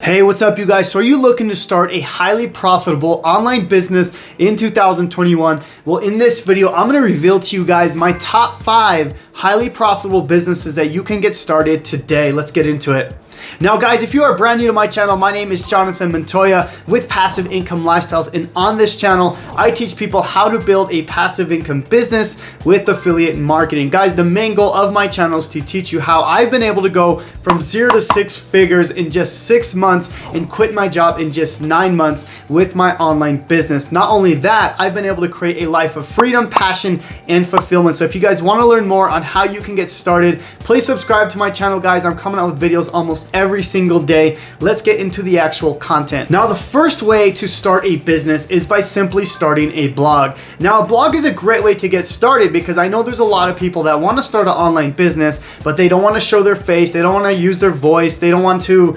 Hey, what's up you guys? So are you looking to start a highly profitable online business in 2021? Well, in this video, I'm gonna reveal to you guys my top 5 highly profitable businesses that you can get started today. Let's get into it. Now guys, if you are brand new to my channel, my name is Jonathan Montoya with Passive Income Lifestyles, and on this channel, I teach people how to build a passive income business with affiliate marketing. Guys, the main goal of my channel is to teach you how I've been able to go from 0 to 6 figures in just 6 months and quit my job in just 9 months with my online business. Not only that, I've been able to create a life of freedom, passion, and fulfillment. So if you guys want to learn more on how you can get started, please subscribe to my channel, guys. I'm coming out with videos almost every single day. Let's get into the actual content. Now, the first way to start a business is by simply starting a blog. Now, a blog is a great way to get started because I know there's a lot of people that want to start an online business, but they don't want to show their face. They don't want to use their voice. They don't want to,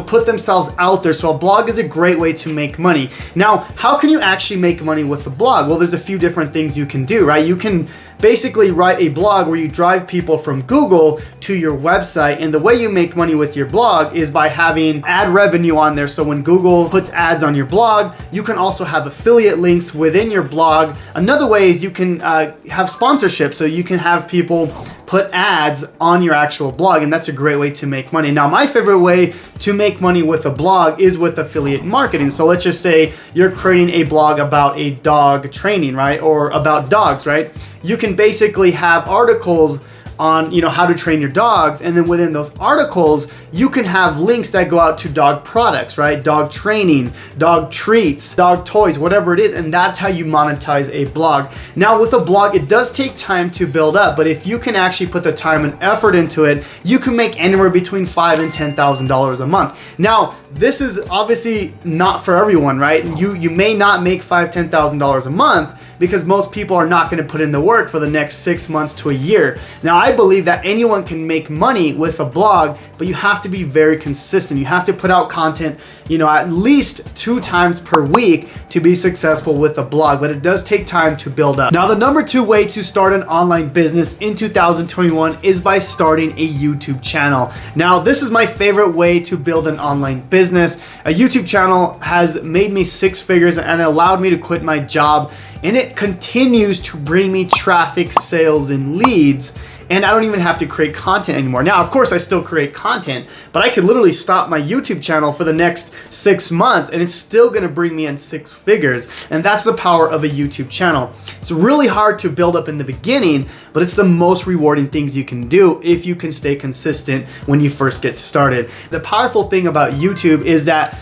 put themselves out there. So a blog is a great way to make money. Now, how can you actually make money with a blog? Well, there's a few different things you can do, right? You can basically write a blog where you drive people from Google to your website, and the way you make money with your blog is by having ad revenue on there. So when Google puts ads on your blog, you can also have affiliate links within your blog. Another way is you can have sponsorship, so you can have people put ads on your actual blog, and that's a great way to make money. Now, my favorite way to make money with a blog is with affiliate marketing. So let's just say you're creating a blog about a dog training, right? Or about dogs, right? You can basically have articles on how to train your dogs, and then within those articles you can have links that go out to dog products, right? Dog training, dog treats, dog toys, whatever it is, and that's how you monetize a blog. Now, with a blog, it does take time to build up, but if you can actually put the time and effort into it, you can make anywhere between $5,000 and $10,000 a month. Now, this is obviously not for everyone, right? You may not make $5,000, $10,000 a month because most people are not going to put in the work for the next 6 months to a year. Now, I believe that anyone can make money with a blog, but you have to be very consistent. You have to put out content, at least 2 times per week to be successful with a blog, but it does take time to build up. Now, the number 2 way to start an online business in 2021 is by starting a YouTube channel. Now, this is my favorite way to build an online business. A YouTube channel has made me 6 figures and allowed me to quit my job, and it continues to bring me traffic, sales, and leads. And I don't even have to create content anymore. Now, of course, I still create content, but I could literally stop my YouTube channel for the next 6 months and it's still gonna bring me in 6 figures. And that's the power of a YouTube channel. It's really hard to build up in the beginning, but it's the most rewarding things you can do if you can stay consistent when you first get started. The powerful thing about YouTube is that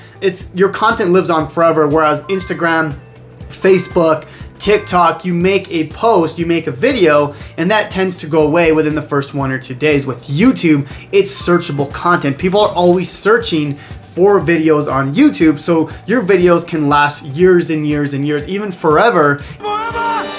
your content lives on forever, whereas Instagram, Facebook, TikTok, you make a post, you make a video, and that tends to go away within the first 1 or 2 days. With YouTube, it's searchable content. People are always searching for videos on YouTube, so your videos can last years and years and years, even forever.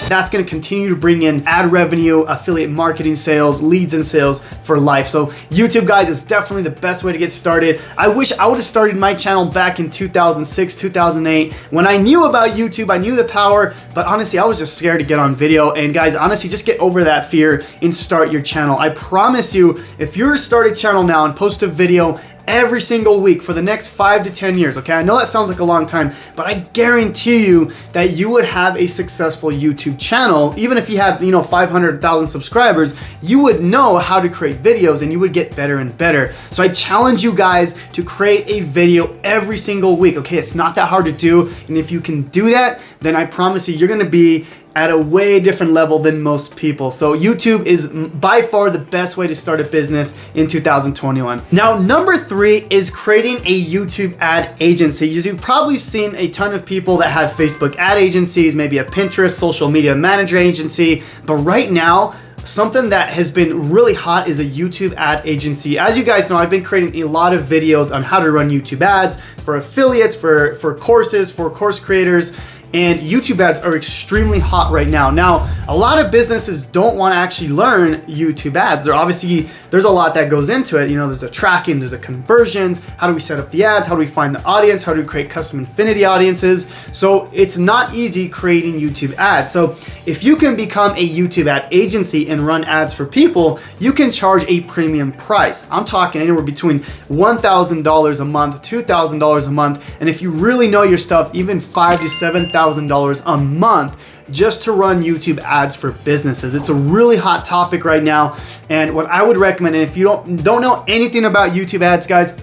That's going to continue to bring in ad revenue, affiliate marketing sales, leads and sales for life. So YouTube, guys, is definitely the best way to get started. I wish I would have started my channel back in 2006, 2008. When I knew about YouTube, I knew the power, but honestly, I was just scared to get on video. And guys, honestly, just get over that fear and start your channel. I promise you, if you're to start a channel now and post a video every single week for the next 5 to 10 years, okay? I know that sounds like a long time, but I guarantee you that you would have a successful YouTube channel. Even if you had, 500,000 subscribers, you would know how to create videos and you would get better and better. So I challenge you guys to create a video every single week, okay? It's not that hard to do, and if you can do that, then I promise you, you're gonna be at a way different level than most people. So YouTube is by far the best way to start a business in 2021. Now, number 3 is creating a YouTube ad agency. You've probably seen a ton of people that have Facebook ad agencies, maybe a Pinterest social media manager agency, but right now, something that has been really hot is a YouTube ad agency. As you guys know, I've been creating a lot of videos on how to run YouTube ads for affiliates, for courses, for course creators. and YouTube ads are extremely hot right now. Now, a lot of businesses don't want to actually learn YouTube ads. There's a lot that goes into it. You know, there's the tracking, there's the conversions, how do we set up the ads, how do we find the audience, how do we create custom infinity audiences. So it's not easy creating YouTube ads. So if you can become a YouTube ad agency and run ads for people, you can charge a premium price. I'm talking anywhere between $1,000 a month, $2,000 a month, and if you really know your stuff, even $5,000 to $7,000 a month just to run YouTube ads for businesses. It's a really hot topic right now, and what I would recommend, and if you don't know anything about YouTube ads, guys,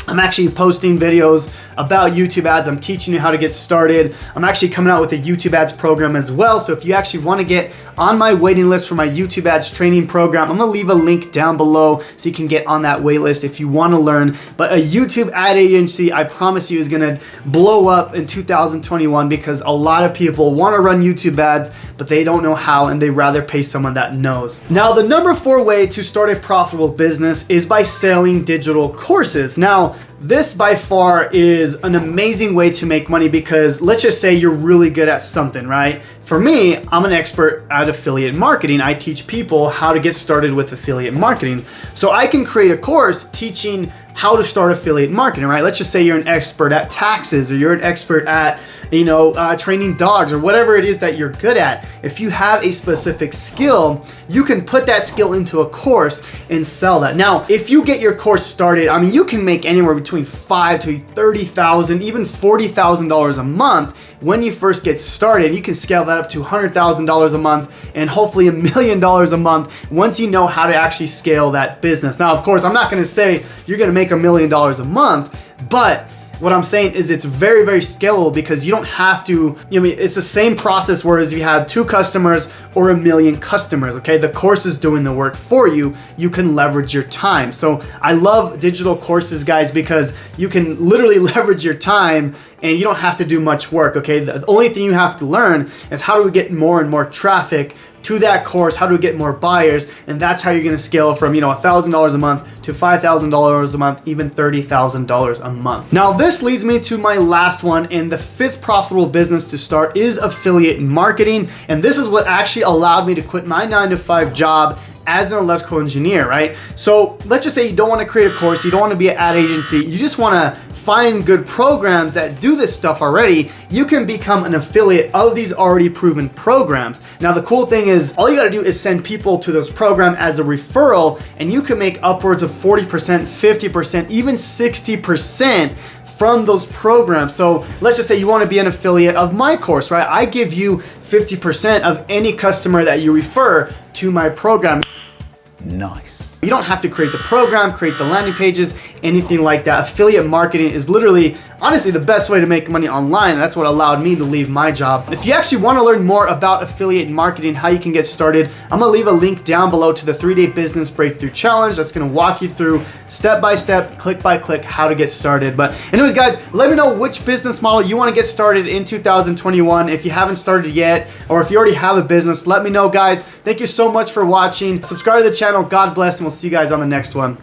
I'm actually posting videos about YouTube ads. I'm teaching you how to get started. I'm actually coming out with a YouTube ads program as well. So if you actually want to get on my waiting list for my YouTube ads training program, I'm gonna leave a link down below so you can get on that wait list if you want to learn. But a YouTube ad agency, I promise you, is gonna blow up in 2021 because a lot of people want to run YouTube ads, but they don't know how, and they rather pay someone that knows. Now, the number 4 way to start a profitable business is by selling digital courses. Now, this by far is an amazing way to make money because let's just say you're really good at something, right? For me, I'm an expert at affiliate marketing. I teach people how to get started with affiliate marketing. So I can create a course teaching how to start affiliate marketing, right? Let's just say you're an expert at taxes, or you're an expert at, training dogs, or whatever it is that you're good at. If you have a specific skill, you can put that skill into a course and sell that. Now, if you get your course started, I mean, you can make anywhere between $5,000 to $30,000, even $40,000 a month when you first get started. You can scale that up to $100,000 a month and hopefully $1 million a month once you know how to actually scale that business. Now, of course, I'm not going to say you're going to make $1 million a month, but what I'm saying is it's very, very scalable because you don't have to, it's the same process whereas you have 2 customers or 1 million customers, okay? The course is doing the work for you. You can leverage your time. So I love digital courses, guys, because you can literally leverage your time and you don't have to do much work, okay? The only thing you have to learn is how do we get more and more traffic to that course, how do we get more buyers, and that's how you're gonna scale from $1,000 a month to $5,000 a month, even $30,000 a month. Now this leads me to my last one, and the 5th profitable business to start is affiliate marketing, and this is what actually allowed me to quit my 9-to-5 job as an electrical engineer, right? So let's just say you don't want to create a course, you don't want to be an ad agency, you just want to find good programs that do this stuff already. You can become an affiliate of these already proven programs. Now the cool thing is all you got to do is send people to those programs as a referral, and you can make upwards of 40%, 50%, even 60% from those programs. So let's just say you want to be an affiliate of my course, right? I give you 50% of any customer that you refer to my program. Nice. You don't have to create the program, create the landing pages, anything like that. Affiliate marketing is literally, honestly, the best way to make money online. That's what allowed me to leave my job. If you actually want to learn more about affiliate marketing, how you can get started, I'm gonna leave a link down below to the 3-day business breakthrough challenge that's gonna walk you through step by step, click by click, how to get started. But anyways, guys, let me know which business model you want to get started in 2021. If you haven't started yet, or if you already have a business, let me know, guys. Thank you so much for watching. Subscribe to the channel. God bless, and we'll see you guys on the next one.